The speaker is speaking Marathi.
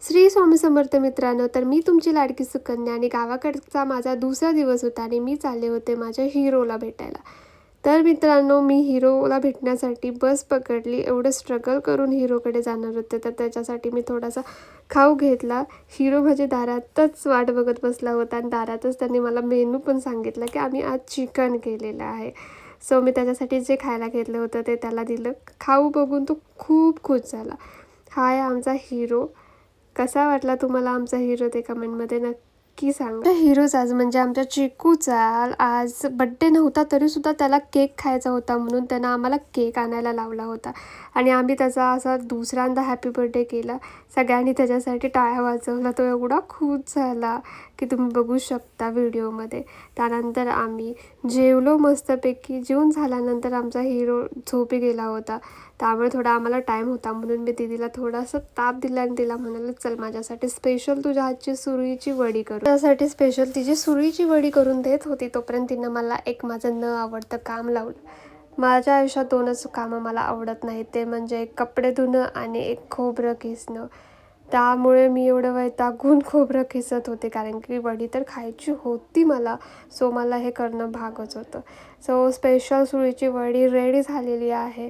श्री स्वामी समर्थ मित्रांनो, तर मी तुमची लाडकी सुकन्या आणि गावाकडचा माझा दुसरा दिवस होता आणि मी चालले होते माझ्या हिरोला भेटायला. तर मित्रांनो, मी हिरोला भेटण्यासाठी बस पकडली. एवढं स्ट्रगल करून हिरोकडे जाणार होते, तर त्याच्यासाठी मी थोडासा खाऊ घेतला. हिरो माझ्या दारातच वाट बघत बसला होता आणि दारातच त्यांनी मला मेनू पण सांगितलं की आम्ही आज चिकन केलेलं आहे. सो मी त्याच्यासाठी जे खायला घेतलं होतं ते त्याला दिलं. खाऊ बघून तो खूप खुश झाला. हा आहे आमचा हिरो. कसा वाटला तुम्हाला आमचा हिरो ते कमेंटमध्ये नक्की सांगा. हिरोच आज म्हणजे आमच्या चिकूचा आज बड्डे नव्हता तरीसुद्धा त्याला केक खायचा होता म्हणून त्यानं आम्हाला केक आणायला लावला होता आणि आम्ही त्याचा असा दुसऱ्यांदा हॅपी बर्थडे केला. सगळ्यांनी त्याच्यासाठी टाळ्या वाजवला. तो एवढा खुश झाला की तुम्ही बघू शकता व्हिडिओमध्ये. त्यानंतर आम्ही जेवलो मस्तपैकी. जेवून झाल्यानंतर आमचा हिरो झोपी गेला होता. त्यामुळे थोडा आम्हाला टाईम होता म्हणून मी दीदीला थोडासा ताप दिला आणि तिला म्हणाले, चल माझ्यासाठी स्पेशल तुझ्या हातची सुरळीची वडी करू. त्यासाठी स्पेशल तिची सुरळीची वडी करून देत होती तोपर्यंत तिनं मला एक माझं न आवडतं काम लावलं. माझ्या आयुष्यात दोनच कामं मला आवडत नाहीत, ते म्हणजे एक कपडे धुणं आणि एक खोबरं किसणं. त्यामुळे मी एवढं वैतागून खोबरं किसत होते कारण की वडी तर खायची होती मला. सो मला हे करणं भागच होतं. सो स्पेशल सुरळीची वडी रेडी झालेली आहे.